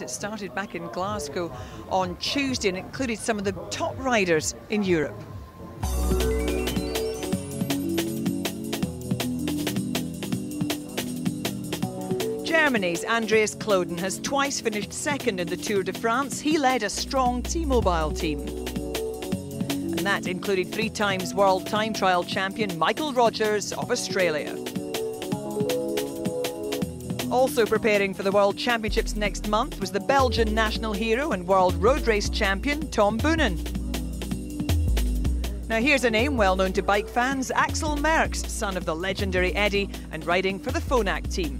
It started back in Glasgow on Tuesday and included some of the top riders in Europe. Germany's Andreas Klöden has twice finished second in the Tour de France. He led a strong T-Mobile team. And that included 3 times world time trial champion Michael Rogers of Australia. Also preparing for the World Championships next month was the Belgian national hero and world road race champion Tom Boonen. Now here's a name well known to bike fans, Axel Merckx, son of the legendary Eddie and riding for the Phonak team.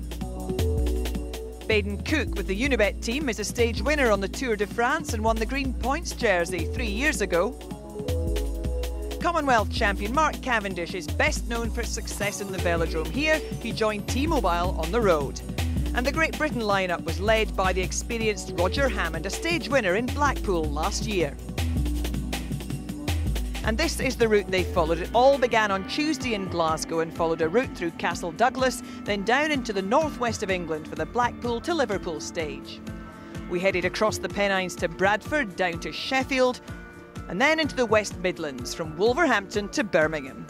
Baden Cook with the Unibet team is a stage winner on the Tour de France and won the Green Points jersey 3 years ago. Commonwealth champion Mark Cavendish is best known for his success in the velodrome. Here he joined T-Mobile on the road. And the Great Britain lineup was led by the experienced Roger Hammond, a stage winner in Blackpool last year. And this is the route they followed. It all began on Tuesday in Glasgow and followed a route through Castle Douglas, then down into the northwest of England for the Blackpool to Liverpool stage. We headed across the Pennines to Bradford, down to Sheffield, and then into the West Midlands from Wolverhampton to Birmingham.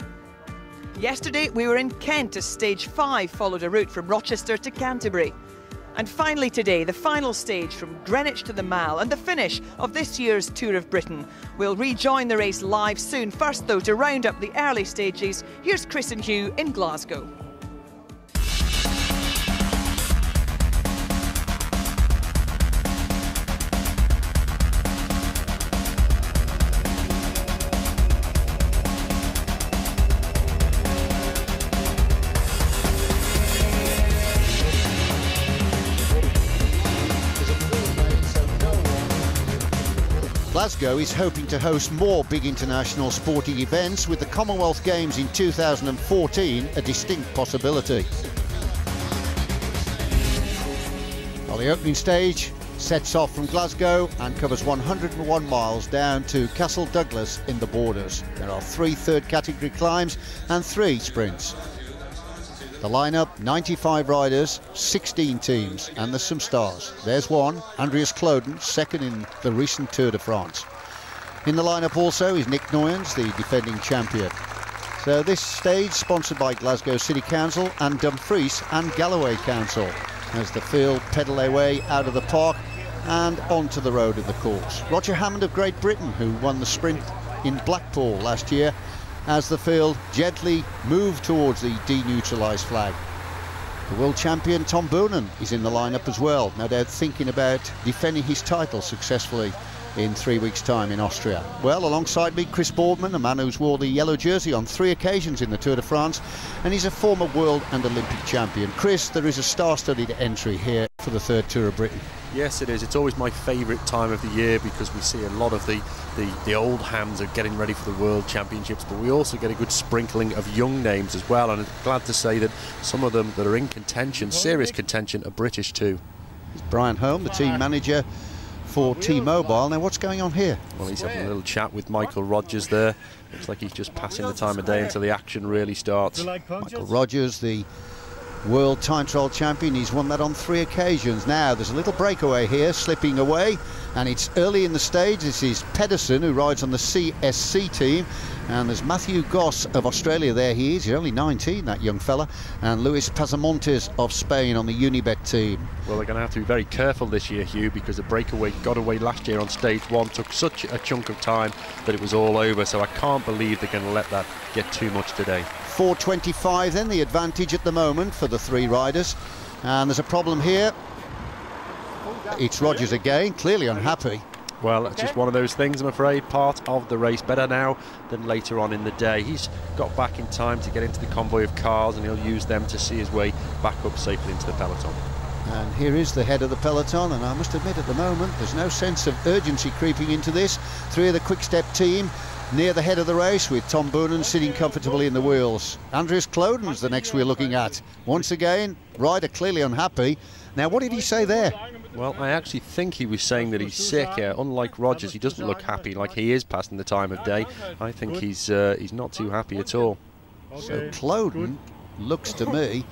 Yesterday we were in Kent as Stage 5 followed a route from Rochester to Canterbury. And finally today, the final stage from Greenwich to the Mall and the finish of this year's Tour of Britain. We'll rejoin the race live soon. First though, to round up the early stages, here's Chris and Hugh in Glasgow. Glasgow is hoping to host more big international sporting events, with the Commonwealth Games in 2014 a distinct possibility. Well, the opening stage sets off from Glasgow and covers 101 miles down to Castle Douglas in the Borders. There are 3 third category climbs and 3 sprints. The lineup, 95 riders, 16 teams, and there's some stars. There's one, Andreas Klöden, second in the recent Tour de France. In the lineup also is Nick Noyens, the defending champion. So this stage sponsored by Glasgow City Council and Dumfries and Galloway Council, as the field pedal their way out of the park and onto the road of the course. Roger Hammond of Great Britain, who won the sprint in Blackpool last year, as the field gently moved towards the deneutralised flag. The world champion Tom Boonen is in the lineup as well, no doubt thinking about defending his title successfully in 3 weeks' time in Austria. Well, alongside me, Chris Boardman, a man who's wore the yellow jersey on 3 occasions in the Tour de France, and he's a former world and Olympic champion. Chris, there is a star-studded entry here for the 3rd Tour of Britain. Yes, it is. It's always my favourite time of the year because we see a lot of the old hands are getting ready for the World Championships, but we also get a good sprinkling of young names as well, and I'm glad to say that some of them that are in contention, serious contention, are British too. It's Brian Holm, the team manager for T-Mobile. Now what's going on here? Well, he's having a little chat with Michael Rogers there. Looks like he's just passing the time of day until the action really starts. Michael Rogers, the world time trial champion, he's won that on 3 occasions. Now there's a little breakaway here, slipping away, and it's early in the stage. This is Pedersen, who rides on the CSC team, and there's Matthew Goss of Australia. There he is, he's only 19, that young fella, and Luis Pasamontes of Spain on the Unibet team. Well, they're going to have to be very careful this year, Hugh, because the breakaway got away last year on stage 1, took such a chunk of time that it was all over, so I can't believe they're going to let that get too much today. 4:25 then, the advantage at the moment for the 3 riders, and there's a problem here. It's Rogers again, clearly unhappy. Well, it's just one of those things, I'm afraid. Part of the race, better now than later on in the day. He's got back in time to get into the convoy of cars, and he'll use them to see his way back up safely into the peloton. And here is the head of the peloton, and I must admit at the moment there's no sense of urgency creeping into this. 3 of the Quick Step team near the head of the race, with Tom Boonen sitting comfortably in the wheels. Andreas Klöden's the next we're looking at. Once again, rider clearly unhappy. Now, what did he say there? Well, I actually think he was saying that he's sick. Unlike Rogers, he doesn't look happy like he is passing the time of day. I think he's not too happy at all. So Klöden looks to me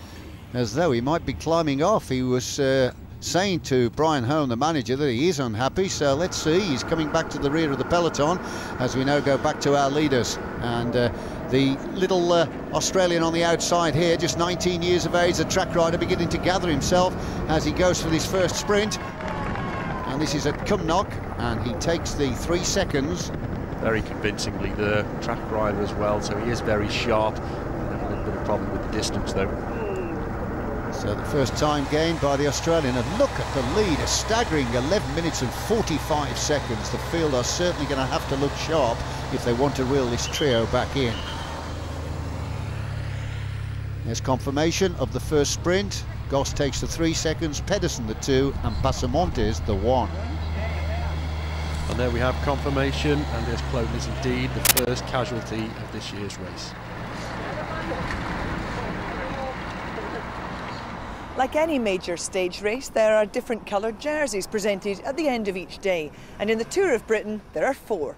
as though he might be climbing off. He was saying to Brian Home, the manager, that he is unhappy. So let's see. He's coming back to the rear of the peloton as we now go back to our leaders. And the little Australian on the outside here, just 19 years of age, a track rider, beginning to gather himself as he goes for his first sprint. And this is at Cumnock, and he takes the 3 seconds. Very convincingly, the track rider as well, so he is very sharp. A little bit of problem with the distance though. So the first time gained by the Australian, and look at the lead, a staggering 11 minutes and 45 seconds. The field are certainly going to have to look sharp if they want to reel this trio back in. There's confirmation of the first sprint. Goss takes the 3 seconds, Pedersen the 2, and Pasamontes the 1. And there we have confirmation, and Andreas Kloten is indeed the first casualty of this year's race. Like any major stage race, there are different coloured jerseys presented at the end of each day, and in the Tour of Britain there are 4.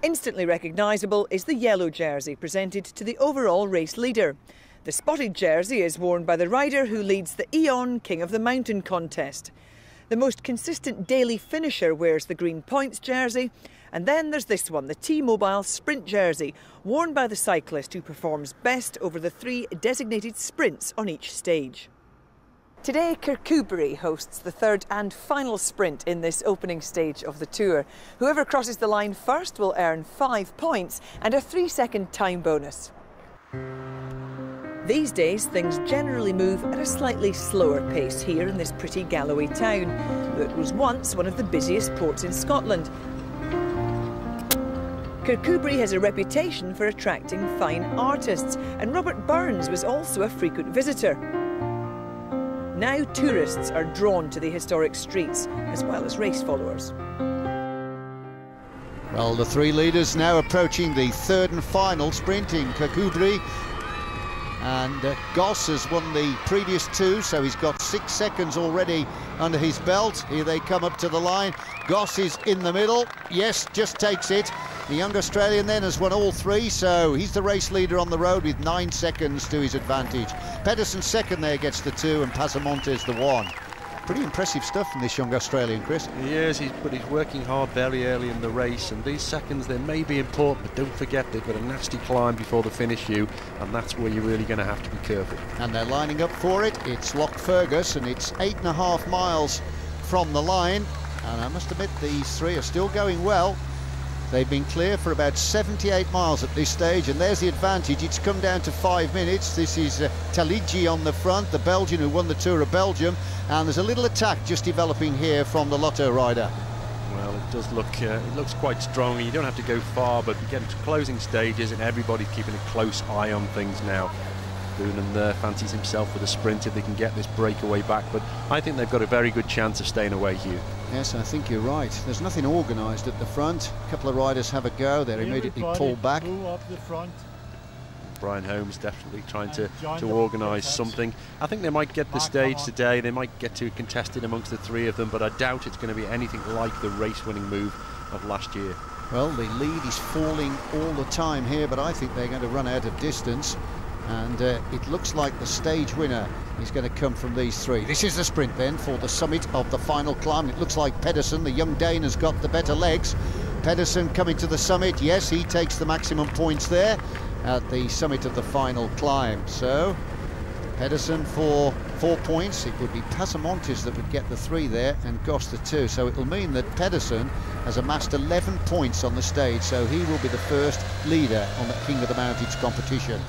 Instantly recognisable is the yellow jersey presented to the overall race leader. The spotted jersey is worn by the rider who leads the Eon King of the Mountain contest. The most consistent daily finisher wears the green points jersey. And then there's this one, the T-Mobile Sprint jersey, worn by the cyclist who performs best over the 3 designated sprints on each stage. Today, Kirkcudbright hosts the 3rd and final sprint in this opening stage of the Tour. Whoever crosses the line first will earn 5 points and a 3-second time bonus. These days, things generally move at a slightly slower pace here in this pretty Galloway town, that was once one of the busiest ports in Scotland. Kirkcudbright has a reputation for attracting fine artists, and Robert Burns was also a frequent visitor. Now tourists are drawn to the historic streets, as well as race followers. Well, the 3 leaders now approaching the 3rd and final sprint in Kirkcudbright. And Goss has won the previous 2, so he's got 6 seconds already under his belt. Here they come up to the line. Goss is in the middle. Yes, just takes it. The young Australian then has won all 3, so he's the race leader on the road with 9 seconds to his advantage. Pedersen second there gets the 2, and Pasamontes the 1. Pretty impressive stuff from this young Australian, Chris. He is, but he's working hard very early in the race, and these seconds, they may be important, but don't forget they've got a nasty climb before the finish, and that's where you're really going to have to be careful. And they're lining up for it. It's Loch Fergus, and it's 8.5 miles from the line. And I must admit, these 3 are still going well. They've been clear for about 78 miles at this stage, and there's the advantage. It's come down to 5 minutes. This is Taligi on the front, the Belgian who won the Tour of Belgium, and there's a little attack just developing here from the Lotto rider. Well, it does look, it looks quite strong. You don't have to go far, but we get into closing stages, and everybody's keeping a close eye on things now. Boonen there fancies himself with a sprint if they can get this breakaway back, but I think they've got a very good chance of staying away, Hugh. Yes, I think you're right. There's nothing organised at the front. A couple of riders have a go. They're immediately pulled back. Up the front. Brian Holmes definitely trying to organise something. I think they might get the stage today. They might get to contested amongst the 3 of them, but I doubt it's going to be anything like the race-winning move of last year. Well, the lead is falling all the time here, but I think they're going to run out of distance. And it looks like the stage winner is going to come from these 3. This is the sprint then for the summit of the final climb. It looks like Pedersen, the young Dane, has got the better legs. Pedersen coming to the summit. Yes, he takes the maximum points there at the summit of the final climb. So Pedersen for 4 points. It would be Pasamontes that would get the 3 there, and Goss the 2. So it will mean that Pedersen has amassed 11 points on the stage, so he will be the first leader on the King of the Mountains competition.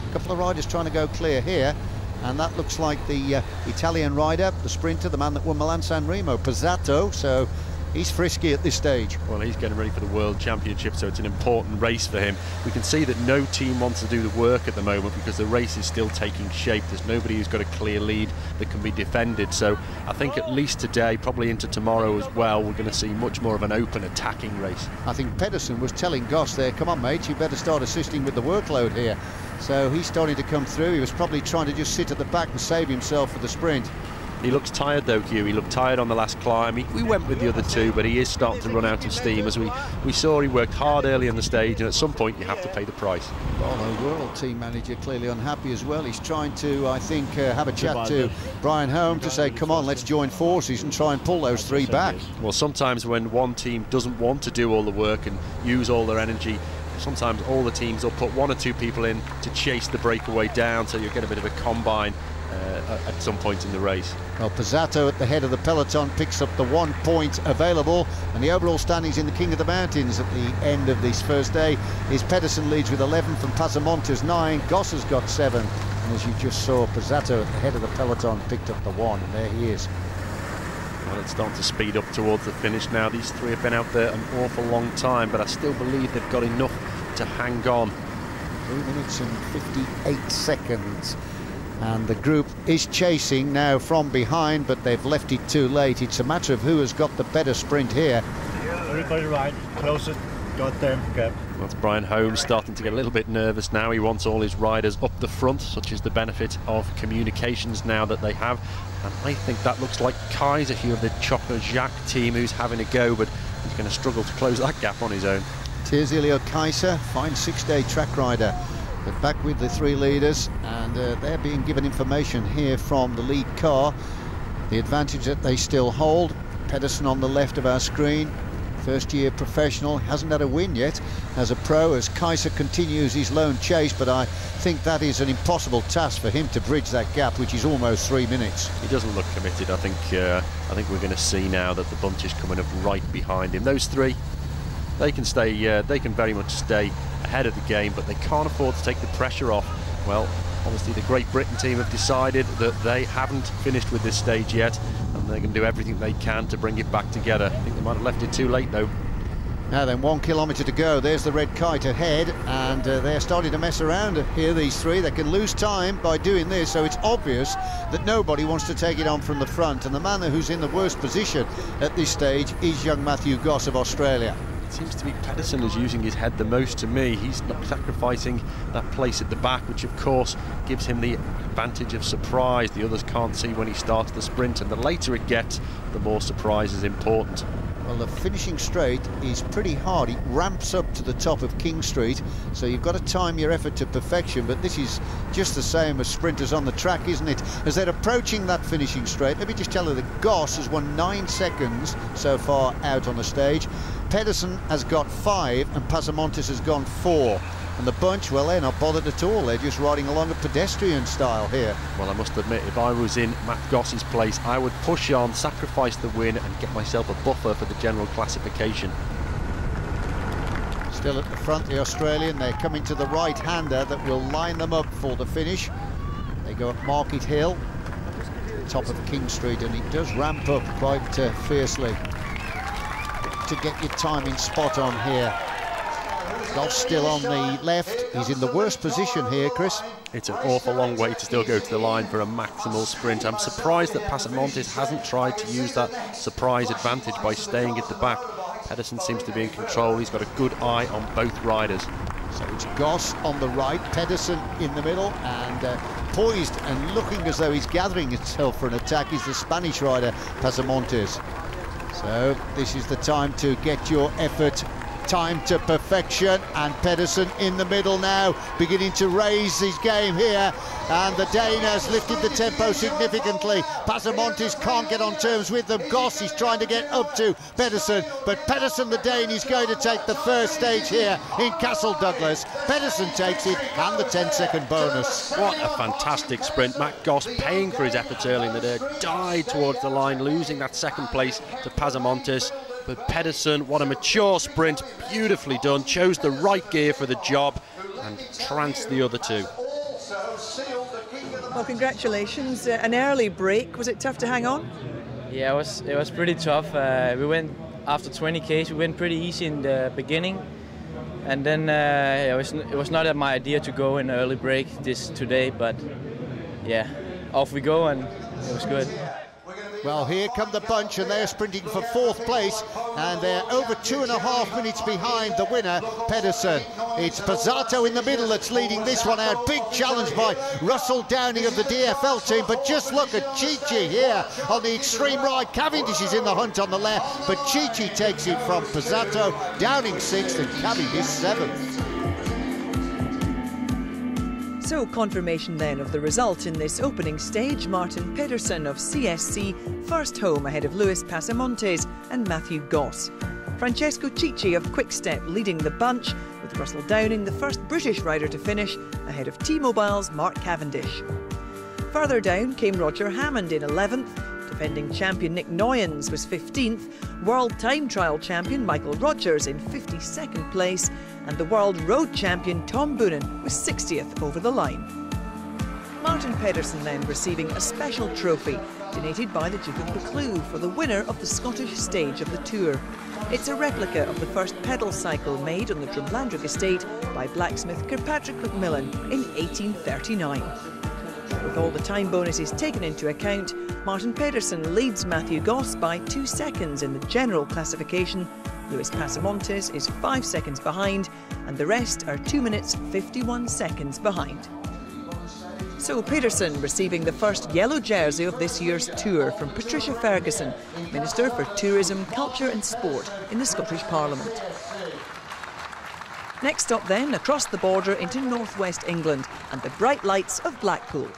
A couple of riders trying to go clear here, and that looks like the Italian rider, the sprinter, the man that won Milan San Remo, Pozzato. So he's frisky at this stage. Well, he's getting ready for the World Championship, so it's an important race for him. We can see that no team wants to do the work at the moment because the race is still taking shape. There's nobody who's got a clear lead that can be defended. So I think at least today, probably into tomorrow as well, we're going to see much more of an open attacking race. I think Pedersen was telling Goss there, come on mate, you better start assisting with the workload here. So he's starting to come through. He was probably trying to just sit at the back and save himself for the sprint. He looks tired though, Hugh. He looked tired on the last climb. We went with the other two, but he is starting to run out of steam. As we saw, he worked hard early in the stage, and at some point you have to pay the price. Well, the world team manager clearly unhappy as well. He's trying to, I think, have a chat to Brian Home to say, come on, let's join forces and try and pull those three back. Well, sometimes when one team doesn't want to do all the work and use all their energy, sometimes all the teams will put one or two people in to chase the breakaway down, so you'll get a bit of a combine at some point in the race. Well, Pizzato at the head of the peloton picks up the 1 point available, and the overall standings in the King of the Mountains at the end of this first day is Pedersen leads with 11 from Pasamontes 9, Goss has got 7, and as you just saw, Pizzato at the head of the peloton picked up the 1, and there he is. Well, it's starting to speed up towards the finish now. These three have been out there an awful long time, but I still believe they've got enough to hang on. 3 minutes and 58 seconds. And the group is chasing now from behind, but they've left it too late. It's a matter of who has got the better sprint here. Everybody right, close it, got them, okay. That's Brian Holmes starting to get a little bit nervous now. He wants all his riders up the front, such is the benefit of communications now that they have. And I think that looks like Kaiser here of the Choco Jacques team, who's having a go, but he's going to struggle to close that gap on his own. Here's Ilio Kaiser, fine 6-day track rider. But back with the three leaders, and they're being given information here from the lead car. The advantage that they still hold. Pedersen on the left of our screen, first-year professional, hasn't had a win yet as a pro, as Kaiser continues his lone chase, but I think that is an impossible task for him to bridge that gap, which is almost 3 minutes. He doesn't look committed. I think we're going to see now that the bunch is coming up right behind him. Those three, they can stay. They can very much stay ahead of the game, but they can't afford to take the pressure off. Well, obviously the Great Britain team have decided that they haven't finished with this stage yet, and they're going to do everything they can to bring it back together. I think they might have left it too late though. Now then, 1 kilometre to go. There's the red kite ahead, and they're starting to mess around here, these three. They can lose time by doing this, so it's obvious that nobody wants to take it on from the front, and the man who's in the worst position at this stage is young Matthew Goss of Australia. It seems to be Pedersen who's using his head the most to me. He's not sacrificing that place at the back, which of course gives him the advantage of surprise. The others can't see when he starts the sprint, and the later it gets, the more surprise is important. Well, the finishing straight is pretty hard. It ramps up to the top of King Street, so you've got to time your effort to perfection, but this is just the same as sprinters on the track, isn't it? As they're approaching that finishing straight, let me just tell you that Goss has won 9 seconds so far out on the stage. Pedersen has got 5 and Pasamontes has gone 4. And the bunch, well, they're not bothered at all. They're just riding along a pedestrian style here. Well, I must admit, if I was in Matt Goss's place, I would push on, sacrifice the win and get myself a buffer for the general classification. Still at the front, the Australian. They're coming to the right-hander that will line them up for the finish. They go up Market Hill, top of King Street, and it does ramp up quite fiercely to get your timing spot on here. Goss still on the left. He's in the worst position here, Chris. It's an awful long way to still go to the line for a maximal sprint. I'm surprised that Pasamontes hasn't tried to use that surprise advantage by staying at the back. Pedersen seems to be in control. He's got a good eye on both riders. So it's Goss on the right, Pedersen in the middle, and poised and looking as though he's gathering himself for an attack is the Spanish rider, Pasamontes. So this is the time to get your effort time to perfection, and Pedersen in the middle now, beginning to raise his game here, and the Dane has lifted the tempo significantly. Pasamontes can't get on terms with them. Goss is trying to get up to Pedersen, but Pedersen, the Dane, is going to take the first stage here in Castle Douglas. Pedersen takes it, and the 10-second bonus. What a fantastic sprint. Matt Goss paying for his efforts early in the day, died towards the line, losing that second place to Pasamontes. But Pedersen, what a mature sprint, beautifully done, chose the right gear for the job and trounced the other two. Well, congratulations. An early break. Was it tough to hang on? Yeah, it was pretty tough. We went, after 20 Ks, we went pretty easy in the beginning. And then it was not my idea to go in an early break today, but yeah, off we go, and it was good. Well, here come the bunch, and they're sprinting for 4th place, and they're over 2.5 minutes behind the winner, Pedersen. It's Pozzato in the middle that's leading this one out. Big challenge by Russell Downing of the DFL team, but just look at Chichi here on the extreme right. Cavendish is in the hunt on the left, but Chichi takes it from Pozzato. Downing 6th and Cavendish 7th. So confirmation then of the result in this opening stage. Martin Pedersen of CSC first home ahead of Luis Passamontes and Matthew Goss. Francesco Chichi of Quick-Step leading the bunch, with Russell Downing the first British rider to finish ahead of T-Mobile's Mark Cavendish. Further down came Roger Hammond in 11th, defending champion Nick Noyens was 15th, world time trial champion Michael Rogers in 52nd place, and the world road champion Tom Boonen was 60th over the line. Martin Pedersen then receiving a special trophy donated by the Duke of Buccleuch for the winner of the Scottish stage of the Tour. It's a replica of the first pedal cycle made on the Drumlanrig estate by blacksmith Kirkpatrick Macmillan in 1839. With all the time bonuses taken into account, Martin Pedersen leads Matthew Goss by 2 seconds in the general classification. Luis Passamontes is 5 seconds behind, and the rest are 2 minutes 51 seconds behind. So Pedersen receiving the first yellow jersey of this year's Tour from Patricia Ferguson, Minister for Tourism, Culture and Sport in the Scottish Parliament. Next up then, across the border into northwest England and the bright lights of Blackpool.